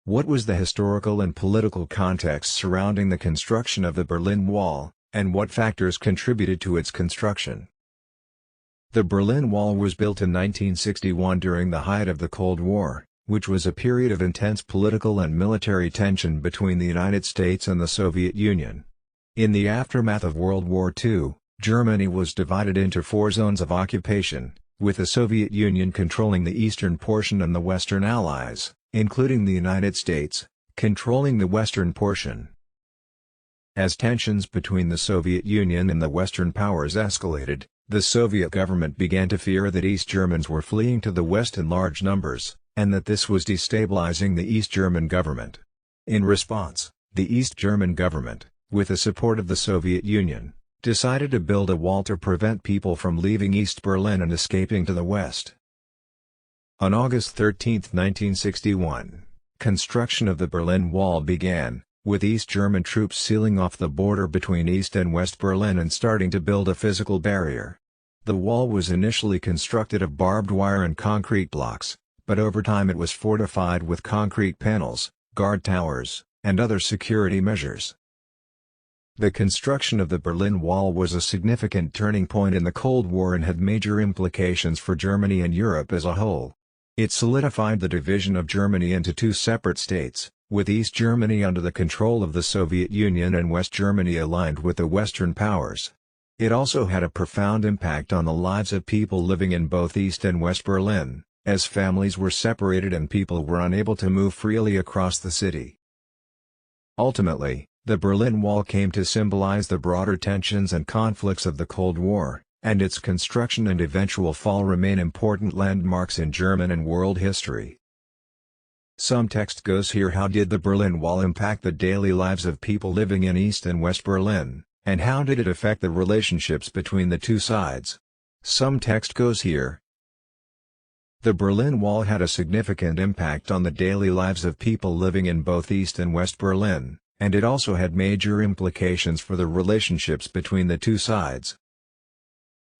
What was the historical and political context surrounding the construction of the Berlin Wall, and what factors contributed to its construction? The Berlin Wall was built in 1961 during the height of the Cold War, which was a period of intense political and military tension between the United States and the Soviet Union. In the aftermath of World War II, Germany was divided into 4 zones of occupation, with the Soviet Union controlling the eastern portion and the Western Allies, including the United States, controlling the western portion. As tensions between the Soviet Union and the Western powers escalated, the Soviet government began to fear that East Germans were fleeing to the West in large numbers, and that this was destabilizing the East German government. In response, the East German government, with the support of the Soviet Union, decided to build a wall to prevent people from leaving East Berlin and escaping to the West. On August 13, 1961, construction of the Berlin Wall began, with East German troops sealing off the border between East and West Berlin and starting to build a physical barrier. The wall was initially constructed of barbed wire and concrete blocks, but over time it was fortified with concrete panels, guard towers, and other security measures. The construction of the Berlin Wall was a significant turning point in the Cold War and had major implications for Germany and Europe as a whole. It solidified the division of Germany into 2 separate states, with East Germany under the control of the Soviet Union and West Germany aligned with the Western powers. It also had a profound impact on the lives of people living in both East and West Berlin, as families were separated and people were unable to move freely across the city. Ultimately, the Berlin Wall came to symbolize the broader tensions and conflicts of the Cold War, and its construction and eventual fall remain important landmarks in German and world history. Some text goes here: how did the Berlin Wall impact the daily lives of people living in East and West Berlin, and how did it affect the relationships between the 2 sides? Some text goes here. The Berlin Wall had a significant impact on the daily lives of people living in both East and West Berlin, and it also had major implications for the relationships between the 2 sides.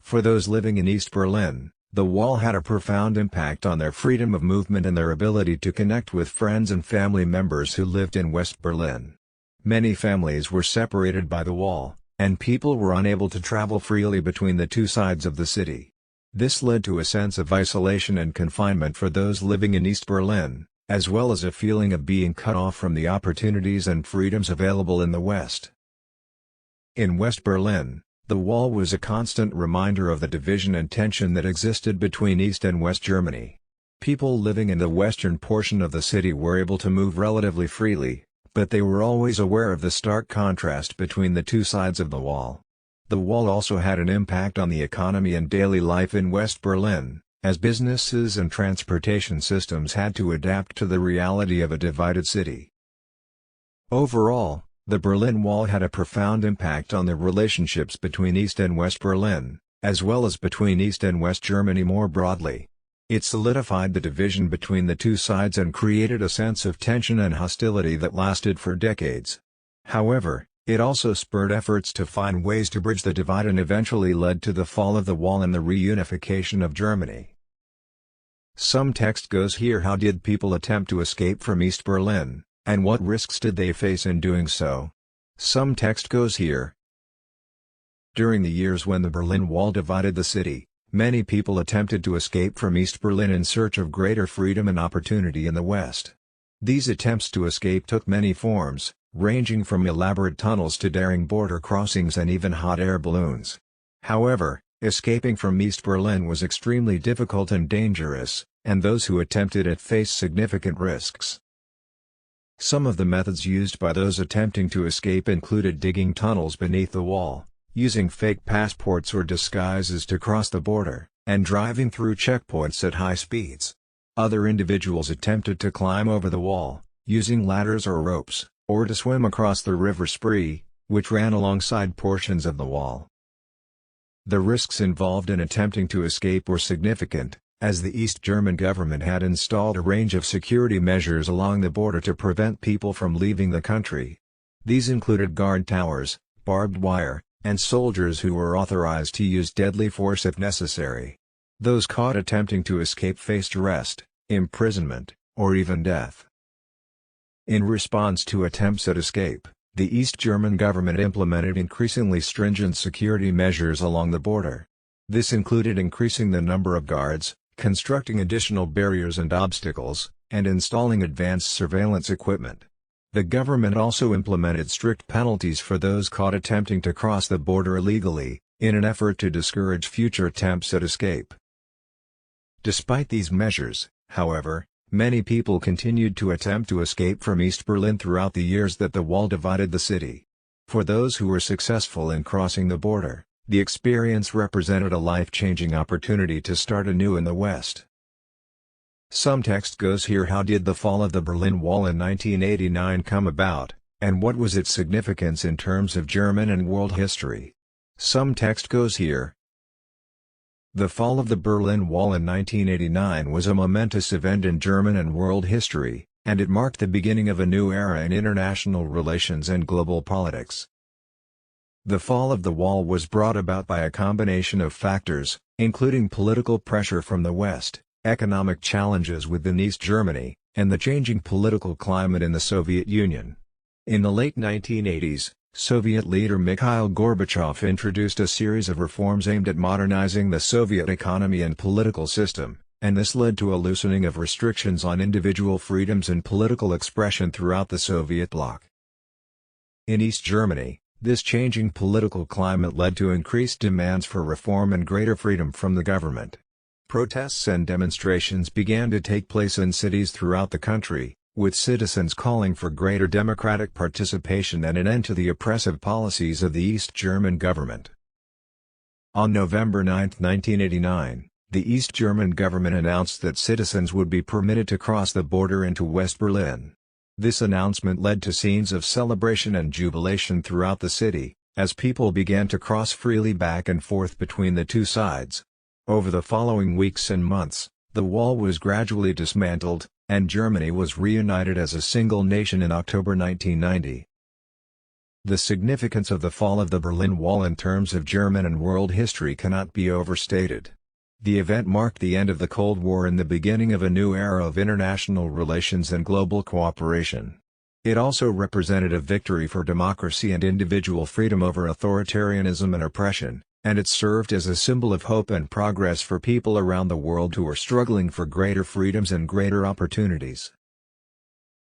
For those living in East Berlin, the wall had a profound impact on their freedom of movement and their ability to connect with friends and family members who lived in West Berlin. Many families were separated by the wall, and people were unable to travel freely between the 2 sides of the city. This led to a sense of isolation and confinement for those living in East Berlin, as well as a feeling of being cut off from the opportunities and freedoms available in the West. In West Berlin, the wall was a constant reminder of the division and tension that existed between East and West Germany. People living in the western portion of the city were able to move relatively freely, but they were always aware of the stark contrast between the 2 sides of the wall. The wall also had an impact on the economy and daily life in West Berlin, as businesses and transportation systems had to adapt to the reality of a divided city. Overall, the Berlin Wall had a profound impact on the relationships between East and West Berlin, as well as between East and West Germany more broadly. It solidified the division between the 2 sides and created a sense of tension and hostility that lasted for decades. However, it also spurred efforts to find ways to bridge the divide and eventually led to the fall of the wall and the reunification of Germany. Some text goes here: how did people attempt to escape from East Berlin, and what risks did they face in doing so? Some text goes here. During the years when the Berlin Wall divided the city, many people attempted to escape from East Berlin in search of greater freedom and opportunity in the West. These attempts to escape took many forms, ranging from elaborate tunnels to daring border crossings and even hot air balloons. However, escaping from East Berlin was extremely difficult and dangerous, and those who attempted it faced significant risks. Some of the methods used by those attempting to escape included digging tunnels beneath the wall, using fake passports or disguises to cross the border, and driving through checkpoints at high speeds. Other individuals attempted to climb over the wall, using ladders or ropes, or to swim across the River Spree, which ran alongside portions of the wall. The risks involved in attempting to escape were significant, as the East German government had installed a range of security measures along the border to prevent people from leaving the country. These included guard towers, barbed wire, and soldiers who were authorized to use deadly force if necessary. Those caught attempting to escape faced arrest, imprisonment, or even death. In response to attempts at escape, the East German government implemented increasingly stringent security measures along the border. This included increasing the number of guards, constructing additional barriers and obstacles, and installing advanced surveillance equipment. The government also implemented strict penalties for those caught attempting to cross the border illegally, in an effort to discourage future attempts at escape. Despite these measures, however, many people continued to attempt to escape from East Berlin throughout the years that the wall divided the city. For those who were successful in crossing the border, the experience represented a life-changing opportunity to start anew in the West. Some text goes here: how did the fall of the Berlin Wall in 1989 come about, and what was its significance in terms of German and world history? Some text goes here. The fall of the Berlin Wall in 1989 was a momentous event in German and world history, and it marked the beginning of a new era in international relations and global politics. The fall of the wall was brought about by a combination of factors, including political pressure from the West, economic challenges within East Germany, and the changing political climate in the Soviet Union. In the late 1980s, Soviet leader Mikhail Gorbachev introduced a series of reforms aimed at modernizing the Soviet economy and political system, and this led to a loosening of restrictions on individual freedoms and political expression throughout the Soviet bloc. In East Germany, this changing political climate led to increased demands for reform and greater freedom from the government. Protests and demonstrations began to take place in cities throughout the country, with citizens calling for greater democratic participation and an end to the oppressive policies of the East German government. On November 9, 1989, the East German government announced that citizens would be permitted to cross the border into West Berlin. This announcement led to scenes of celebration and jubilation throughout the city, as people began to cross freely back and forth between the two sides. Over the following weeks and months, the wall was gradually dismantled, and Germany was reunited as a single nation in October 1990. The significance of the fall of the Berlin Wall in terms of German and world history cannot be overstated. The event marked the end of the Cold War and the beginning of a new era of international relations and global cooperation. It also represented a victory for democracy and individual freedom over authoritarianism and oppression, and it served as a symbol of hope and progress for people around the world who are struggling for greater freedoms and greater opportunities.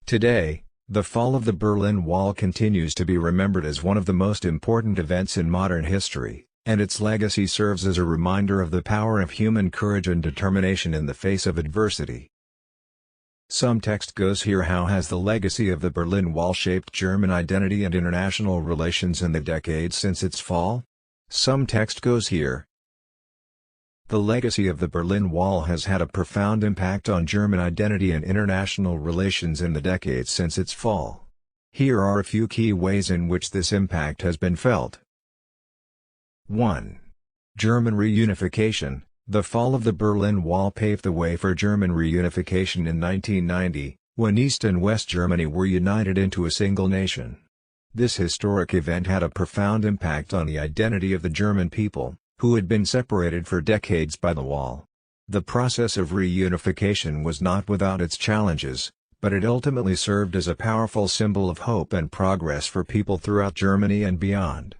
Today, the fall of the Berlin Wall continues to be remembered as one of the most important events in modern history, and its legacy serves as a reminder of the power of human courage and determination in the face of adversity. Some text goes here: how has the legacy of the Berlin Wall shaped German identity and international relations in the decades since its fall? Some text goes here. The legacy of the Berlin Wall has had a profound impact on German identity and international relations in the decades since its fall. Here are a few key ways in which this impact has been felt. 1. German reunification. The fall of the Berlin Wall paved the way for German reunification in 1990, when East and West Germany were united into a single nation. This historic event had a profound impact on the identity of the German people, who had been separated for decades by the wall. The process of reunification was not without its challenges, but it ultimately served as a powerful symbol of hope and progress for people throughout Germany and beyond.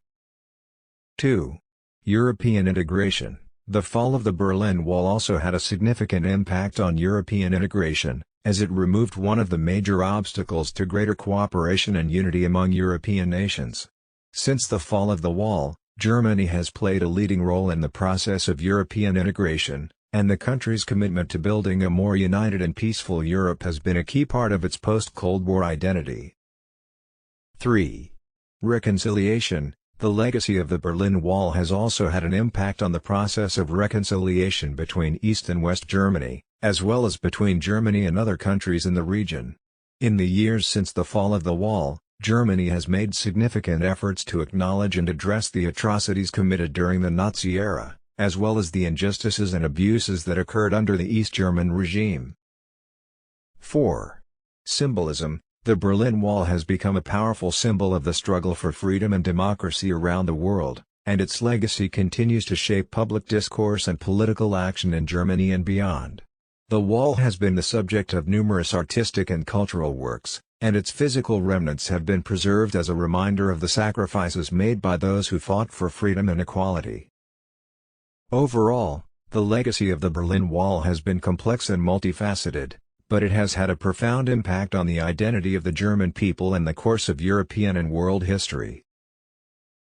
2. European integration. The fall of the Berlin Wall also had a significant impact on European integration, as it removed one of the major obstacles to greater cooperation and unity among European nations. Since the fall of the wall, Germany has played a leading role in the process of European integration, and the country's commitment to building a more united and peaceful Europe has been a key part of its post-Cold War identity. 3. Reconciliation. The legacy of the Berlin Wall has also had an impact on the process of reconciliation between East and West Germany, as well as between Germany and other countries in the region. In the years since the fall of the wall, Germany has made significant efforts to acknowledge and address the atrocities committed during the Nazi era, as well as the injustices and abuses that occurred under the East German regime. 4. Symbolism. The Berlin Wall has become a powerful symbol of the struggle for freedom and democracy around the world, and its legacy continues to shape public discourse and political action in Germany and beyond. The wall has been the subject of numerous artistic and cultural works, and its physical remnants have been preserved as a reminder of the sacrifices made by those who fought for freedom and equality. Overall, the legacy of the Berlin Wall has been complex and multifaceted, but it has had a profound impact on the identity of the German people and the course of European and world history.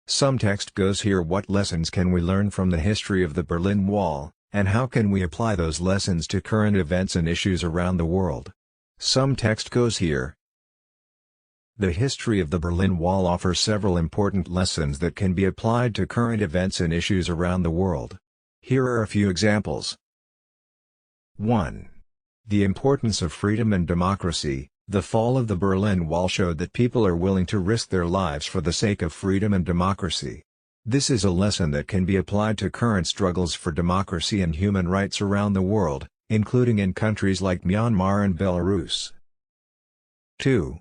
Some text goes here: what lessons can we learn from the history of the Berlin Wall, and how can we apply those lessons to current events and issues around the world? Some text goes here. The history of the Berlin Wall offers several important lessons that can be applied to current events and issues around the world. Here are a few examples. 1. The importance of freedom and democracy. The fall of the Berlin Wall showed that people are willing to risk their lives for the sake of freedom and democracy. This is a lesson that can be applied to current struggles for democracy and human rights around the world, including in countries like Myanmar and Belarus. 2.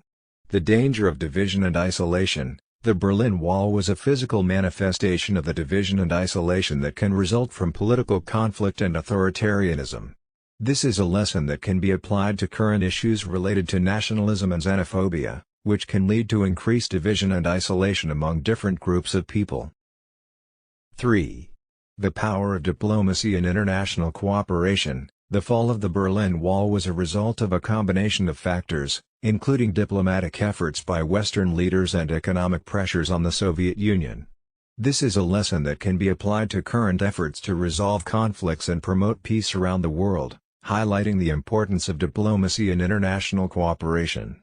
The danger of division and isolation. The Berlin Wall was a physical manifestation of the division and isolation that can result from political conflict and authoritarianism. This is a lesson that can be applied to current issues related to nationalism and xenophobia, which can lead to increased division and isolation among different groups of people. 3. The power of diplomacy and international cooperation. The fall of the Berlin Wall was a result of a combination of factors, including diplomatic efforts by Western leaders and economic pressures on the Soviet Union. This is a lesson that can be applied to current efforts to resolve conflicts and promote peace around the world, highlighting the importance of diplomacy and international cooperation.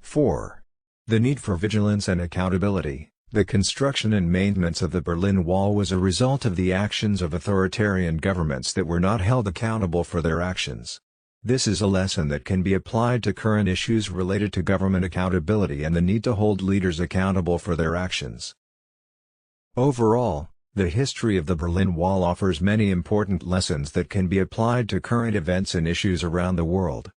4. The need for vigilance and accountability. The construction and maintenance of the Berlin Wall was a result of the actions of authoritarian governments that were not held accountable for their actions. This is a lesson that can be applied to current issues related to government accountability and the need to hold leaders accountable for their actions. Overall, the history of the Berlin Wall offers many important lessons that can be applied to current events and issues around the world.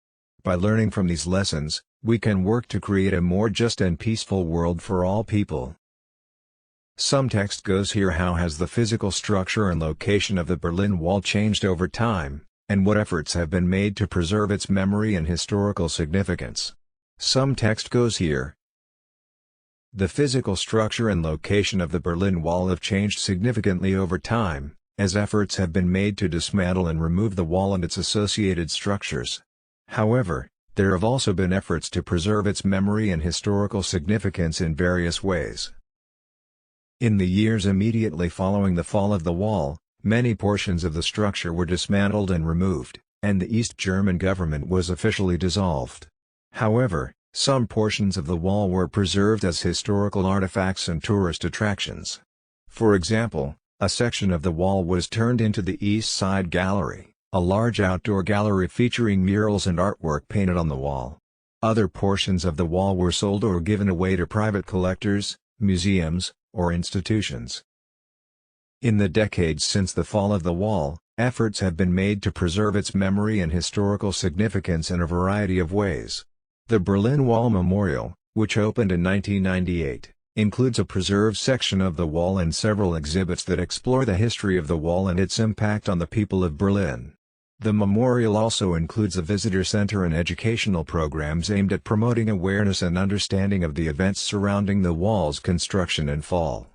By learning from these lessons, we can work to create a more just and peaceful world for all people. Some text goes here: how has the physical structure and location of the Berlin Wall changed over time, and what efforts have been made to preserve its memory and historical significance? Some text goes here. The physical structure and location of the Berlin Wall have changed significantly over time, as efforts have been made to dismantle and remove the wall and its associated structures. However, there have also been efforts to preserve its memory and historical significance in various ways. In the years immediately following the fall of the wall, many portions of the structure were dismantled and removed, and the East German government was officially dissolved. However, some portions of the wall were preserved as historical artifacts and tourist attractions. For example, a section of the wall was turned into the East Side Gallery, a large outdoor gallery featuring murals and artwork painted on the wall. Other portions of the wall were sold or given away to private collectors, museums, or institutions. In the decades since the fall of the wall, efforts have been made to preserve its memory and historical significance in a variety of ways. The Berlin Wall Memorial, which opened in 1998, includes a preserved section of the wall and several exhibits that explore the history of the wall and its impact on the people of Berlin. The memorial also includes a visitor center and educational programs aimed at promoting awareness and understanding of the events surrounding the wall's construction and fall.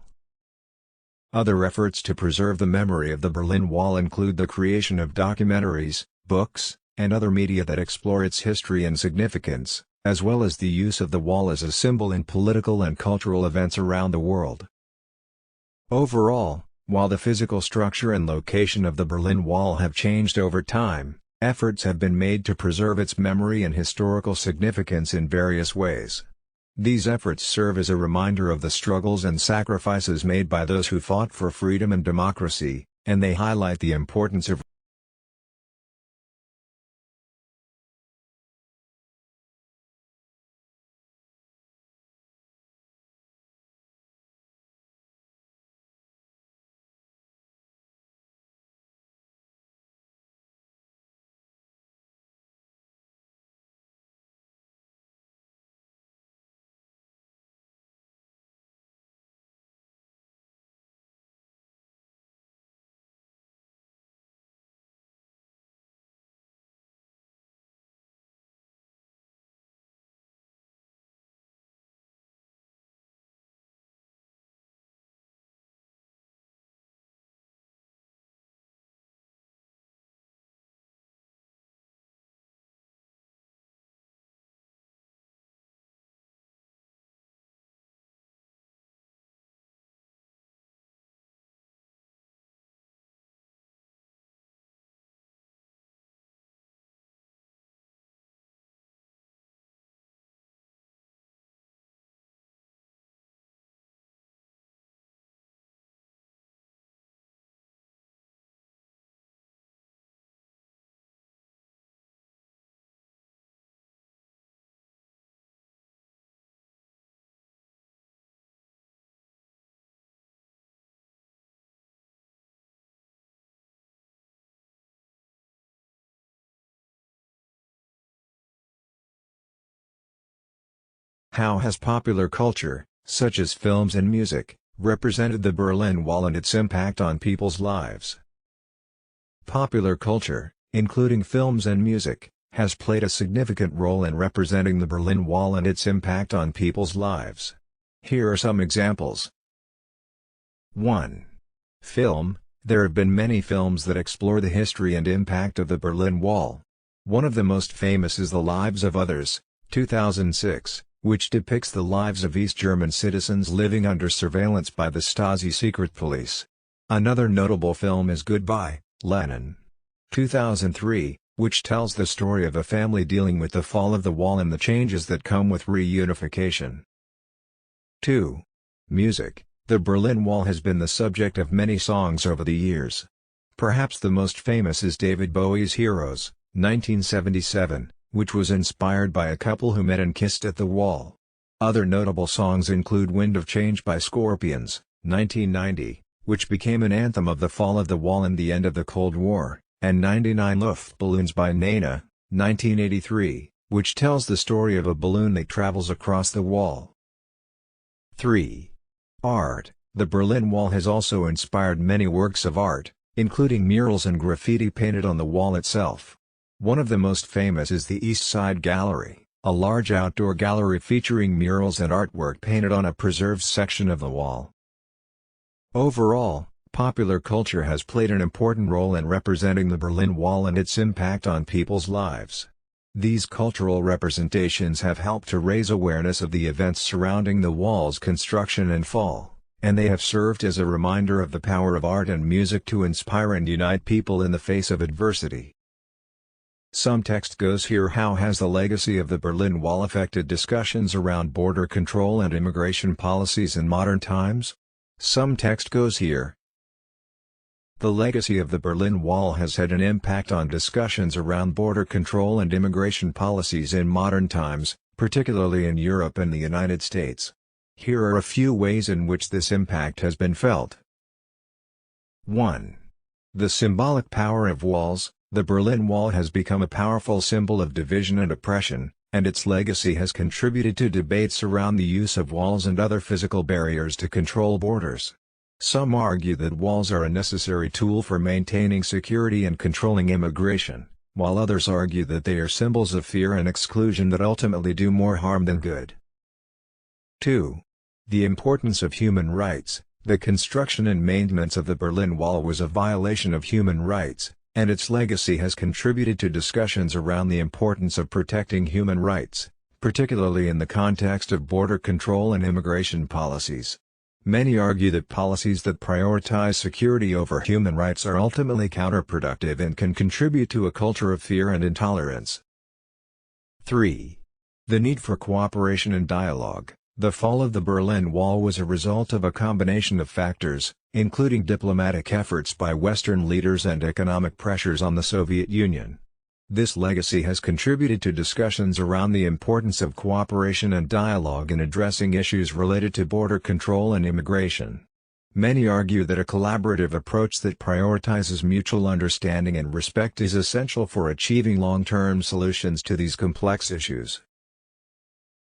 Other efforts to preserve the memory of the Berlin Wall include the creation of documentaries, books, and other media that explore its history and significance, as well as the use of the wall as a symbol in political and cultural events around the world. Overall, while the physical structure and location of the Berlin Wall have changed over time, efforts have been made to preserve its memory and historical significance in various ways. These efforts serve as a reminder of the struggles and sacrifices made by those who fought for freedom and democracy, and they highlight the importance of How has popular culture, such as films and music, represented the Berlin Wall and its impact on people's lives? Popular culture, including films and music, has played a significant role in representing the Berlin Wall and its impact on people's lives. Here are some examples. 1. Film. There have been many films that explore the history and impact of the Berlin Wall. One of the most famous is The Lives of Others, 2006, which depicts the lives of East German citizens living under surveillance by the Stasi secret police. Another notable film is Goodbye, Lenin, 2003, which tells the story of a family dealing with the fall of the wall and the changes that come with reunification. 2. Music. The Berlin Wall has been the subject of many songs over the years. Perhaps the most famous is David Bowie's Heroes, 1977, which was inspired by a couple who met and kissed at the wall. Other notable songs include Wind of Change by Scorpions, 1990, which became an anthem of the fall of the wall and the end of the Cold War, and 99 Luftballons by Nena, 1983, which tells the story of a balloon that travels across the wall. 3. Art. The Berlin Wall has also inspired many works of art, including murals and graffiti painted on the wall itself. One of the most famous is the East Side Gallery, a large outdoor gallery featuring murals and artwork painted on a preserved section of the wall. Overall, popular culture has played an important role in representing the Berlin Wall and its impact on people's lives. These cultural representations have helped to raise awareness of the events surrounding the wall's construction and fall, and they have served as a reminder of the power of art and music to inspire and unite people in the face of adversity. Some text goes here. How has the legacy of the Berlin Wall affected discussions around border control and immigration policies in modern times? Some text goes here. The legacy of the Berlin Wall has had an impact on discussions around border control and immigration policies in modern times, particularly in Europe and the United States. Here are a few ways in which this impact has been felt. 1. The symbolic power of walls. The Berlin Wall has become a powerful symbol of division and oppression, and its legacy has contributed to debates around the use of walls and other physical barriers to control borders. Some argue that walls are a necessary tool for maintaining security and controlling immigration, while others argue that they are symbols of fear and exclusion that ultimately do more harm than good. 2. The importance of human rights. The construction and maintenance of the Berlin Wall was a violation of human rights, and its legacy has contributed to discussions around the importance of protecting human rights, particularly in the context of border control and immigration policies. Many argue that policies that prioritize security over human rights are ultimately counterproductive and can contribute to a culture of fear and intolerance. 3. The need for cooperation and dialogue. The fall of the Berlin Wall was a result of a combination of factors, including diplomatic efforts by Western leaders and economic pressures on the Soviet Union. This legacy has contributed to discussions around the importance of cooperation and dialogue in addressing issues related to border control and immigration. Many argue that a collaborative approach that prioritizes mutual understanding and respect is essential for achieving long-term solutions to these complex issues.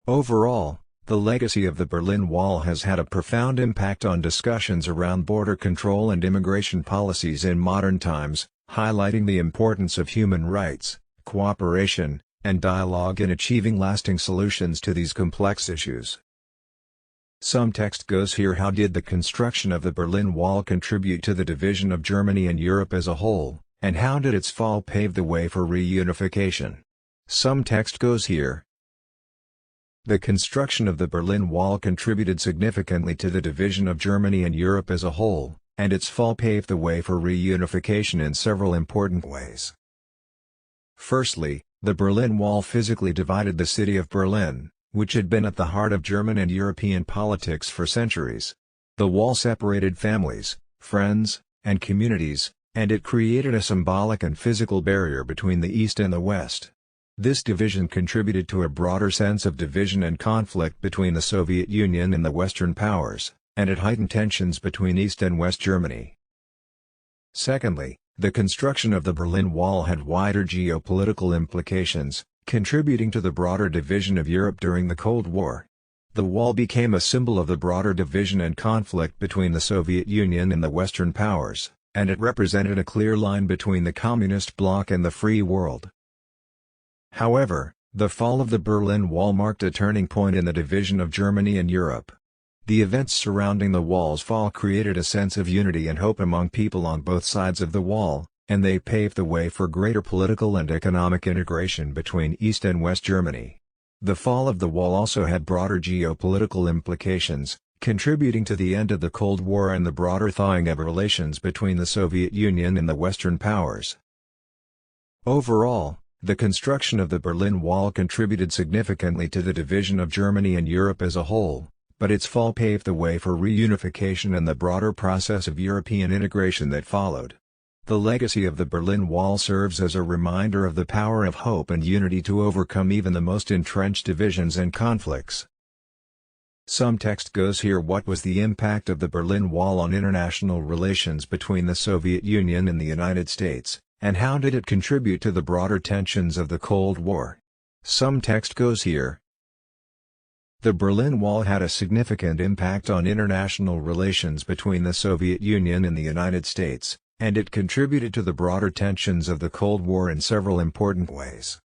Overall, the legacy of the Berlin Wall has had a profound impact on discussions around border control and immigration policies in modern times, highlighting the importance of human rights, cooperation, and dialogue in achieving lasting solutions to these complex issues. Some text goes here. How did the construction of the Berlin Wall contribute to the division of Germany and Europe as a whole, and how did its fall pave the way for reunification? Some text goes here. The construction of the Berlin Wall contributed significantly to the division of Germany and Europe as a whole, and its fall paved the way for reunification in several important ways. Firstly, the Berlin Wall physically divided the city of Berlin, which had been at the heart of German and European politics for centuries. The wall separated families, friends, and communities, and it created a symbolic and physical barrier between the East and the West. This division contributed to a broader sense of division and conflict between the Soviet Union and the Western powers, and it heightened tensions between East and West Germany. Secondly, the construction of the Berlin Wall had wider geopolitical implications, contributing to the broader division of Europe during the Cold War. The wall became a symbol of the broader division and conflict between the Soviet Union and the Western powers, and it represented a clear line between the communist bloc and the free world. However, the fall of the Berlin Wall marked a turning point in the division of Germany and Europe. The events surrounding the wall's fall created a sense of unity and hope among people on both sides of the wall, and they paved the way for greater political and economic integration between East and West Germany. The fall of the wall also had broader geopolitical implications, contributing to the end of the Cold War and the broader thawing of relations between the Soviet Union and the Western powers. Overall, the construction of the Berlin Wall contributed significantly to the division of Germany and Europe as a whole, but its fall paved the way for reunification and the broader process of European integration that followed. The legacy of the Berlin Wall serves as a reminder of the power of hope and unity to overcome even the most entrenched divisions and conflicts. Some text goes here. What was the impact of the Berlin Wall on international relations between the Soviet Union and the United States, and how did it contribute to the broader tensions of the Cold War? Some text goes here. The Berlin Wall had a significant impact on international relations between the Soviet Union and the United States, and it contributed to the broader tensions of the Cold War in several important ways.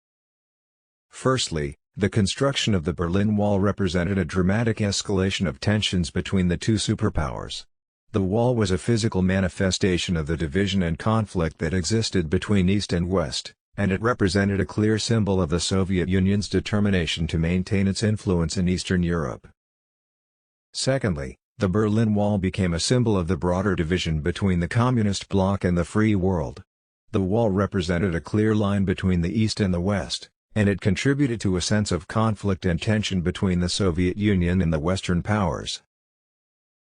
Firstly, the construction of the Berlin Wall represented a dramatic escalation of tensions between the two superpowers. The wall was a physical manifestation of the division and conflict that existed between East and West, and it represented a clear symbol of the Soviet Union's determination to maintain its influence in Eastern Europe. Secondly, the Berlin Wall became a symbol of the broader division between the communist bloc and the free world. The wall represented a clear line between the East and the West, and it contributed to a sense of conflict and tension between the Soviet Union and the Western powers.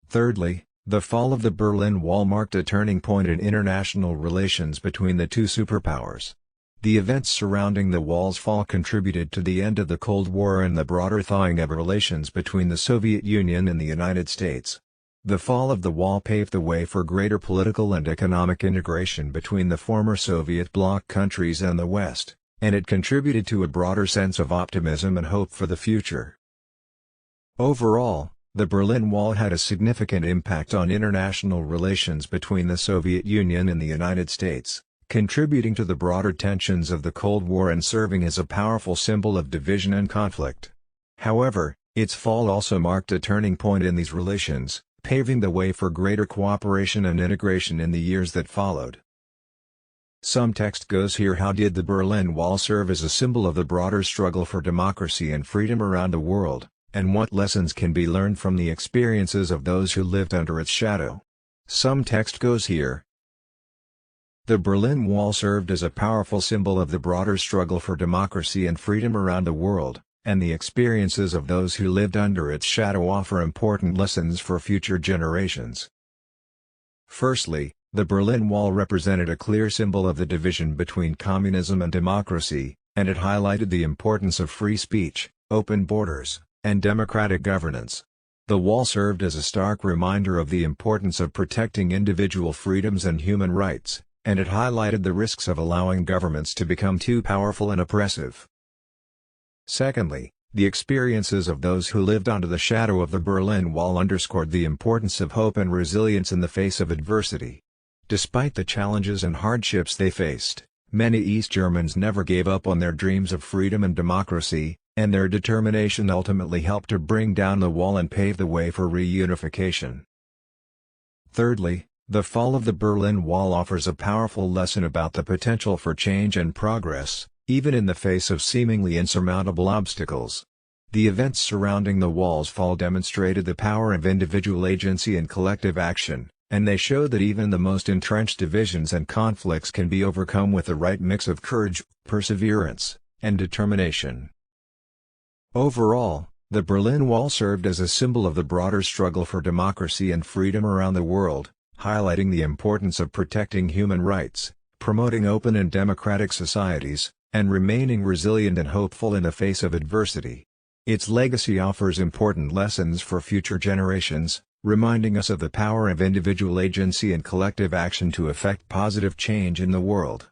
Thirdly, the fall of the Berlin Wall marked a turning point in international relations between the two superpowers. The events surrounding the wall's fall contributed to the end of the Cold War and the broader thawing of relations between the Soviet Union and the United States. The fall of the wall paved the way for greater political and economic integration between the former Soviet bloc countries and the West, and it contributed to a broader sense of optimism and hope for the future. Overall, the Berlin Wall had a significant impact on international relations between the Soviet Union and the United States, contributing to the broader tensions of the Cold War and serving as a powerful symbol of division and conflict. However, its fall also marked a turning point in these relations, paving the way for greater cooperation and integration in the years that followed. Some text goes here. How did the Berlin Wall serve as a symbol of the broader struggle for democracy and freedom around the world, and what lessons can be learned from the experiences of those who lived under its shadow? Some text goes here. The Berlin Wall served as a powerful symbol of the broader struggle for democracy and freedom around the world, and the experiences of those who lived under its shadow offer important lessons for future generations. Firstly, the Berlin Wall represented a clear symbol of the division between communism and democracy, and it highlighted the importance of free speech, open borders, and democratic governance. The wall served as a stark reminder of the importance of protecting individual freedoms and human rights, and it highlighted the risks of allowing governments to become too powerful and oppressive. Secondly, the experiences of those who lived under the shadow of the Berlin Wall underscored the importance of hope and resilience in the face of adversity. Despite the challenges and hardships they faced, many East Germans never gave up on their dreams of freedom and democracy, and their determination ultimately helped to bring down the wall and pave the way for reunification. Thirdly, the fall of the Berlin Wall offers a powerful lesson about the potential for change and progress, even in the face of seemingly insurmountable obstacles. The events surrounding the wall's fall demonstrated the power of individual agency and collective action, and they showed that even the most entrenched divisions and conflicts can be overcome with the right mix of courage, perseverance, and determination. Overall, the Berlin Wall served as a symbol of the broader struggle for democracy and freedom around the world, highlighting the importance of protecting human rights, promoting open and democratic societies, and remaining resilient and hopeful in the face of adversity. Its legacy offers important lessons for future generations, reminding us of the power of individual agency and collective action to effect positive change in the world.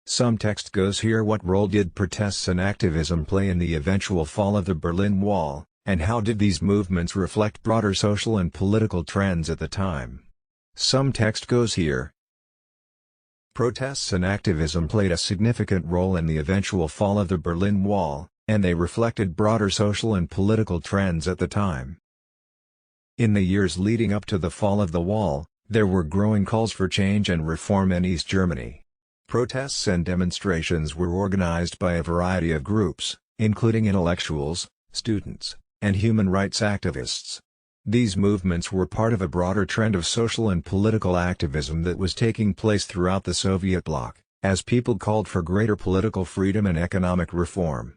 Some text goes here. What role did protests and activism play in the eventual fall of the Berlin Wall, And how did these movements reflect broader social and political trends at the time? Some text goes here. Protests and activism played a significant role in the eventual fall of the Berlin Wall, and they reflected broader social and political trends at the time. In the years leading up to the fall of the wall, there were growing calls for change and reform in East Germany. Protests and demonstrations were organized by a variety of groups, including intellectuals, students, and human rights activists. These movements were part of a broader trend of social and political activism that was taking place throughout the Soviet bloc, as people called for greater political freedom and economic reform.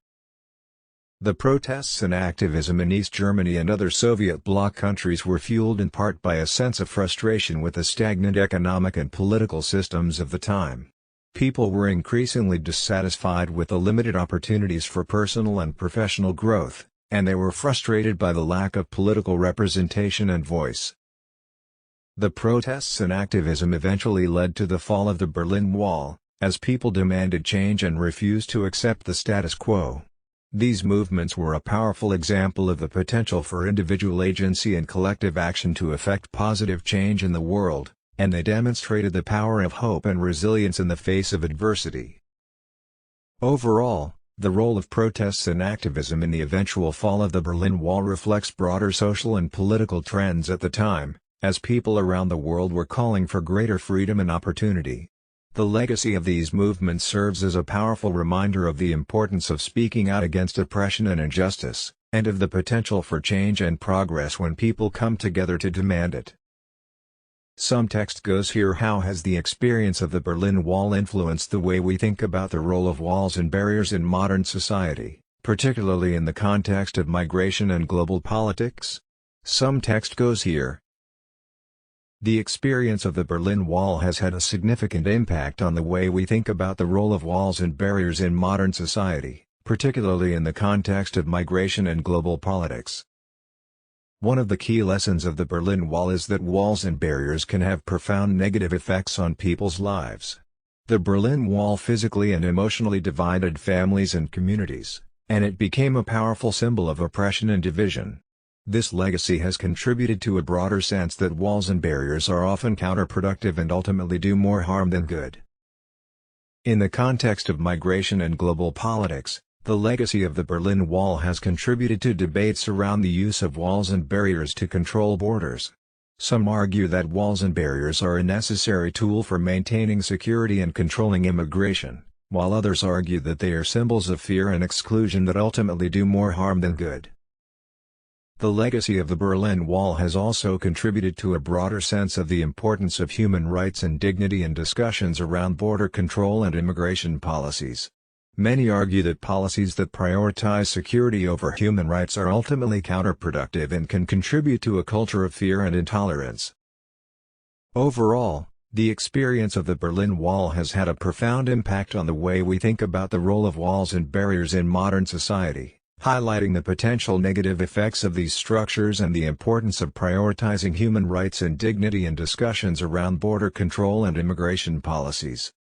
The protests and activism in East Germany and other Soviet bloc countries were fueled in part by a sense of frustration with the stagnant economic and political systems of the time. People were increasingly dissatisfied with the limited opportunities for personal and professional growth, and they were frustrated by the lack of political representation and voice. The protests and activism eventually led to the fall of the Berlin Wall, as people demanded change and refused to accept the status quo. These movements were a powerful example of the potential for individual agency and collective action to effect positive change in the world, and they demonstrated the power of hope and resilience in the face of adversity. Overall, the role of protests and activism in the eventual fall of the Berlin Wall reflects broader social and political trends at the time, as people around the world were calling for greater freedom and opportunity. The legacy of these movements serves as a powerful reminder of the importance of speaking out against oppression and injustice, and of the potential for change and progress when people come together to demand it. Some text goes here. How has the experience of the Berlin Wall influenced the way we think about the role of walls and barriers in modern society, particularly in the context of migration and global politics? Some text goes here. The experience of the Berlin Wall has had a significant impact on the way we think about the role of walls and barriers in modern society, particularly in the context of migration and global politics. One of the key lessons of the Berlin Wall is that walls and barriers can have profound negative effects on people's lives. The Berlin Wall physically and emotionally divided families and communities, and it became a powerful symbol of oppression and division. This legacy has contributed to a broader sense that walls and barriers are often counterproductive and ultimately do more harm than good. In the context of migration and global politics, the legacy of the Berlin Wall has contributed to debates around the use of walls and barriers to control borders. Some argue that walls and barriers are a necessary tool for maintaining security and controlling immigration, while others argue that they are symbols of fear and exclusion that ultimately do more harm than good. The legacy of the Berlin Wall has also contributed to a broader sense of the importance of human rights and dignity in discussions around border control and immigration policies. Many argue that policies that prioritize security over human rights are ultimately counterproductive and can contribute to a culture of fear and intolerance. Overall, the experience of the Berlin Wall has had a profound impact on the way we think about the role of walls and barriers in modern society, highlighting the potential negative effects of these structures and the importance of prioritizing human rights and dignity in discussions around border control and immigration policies.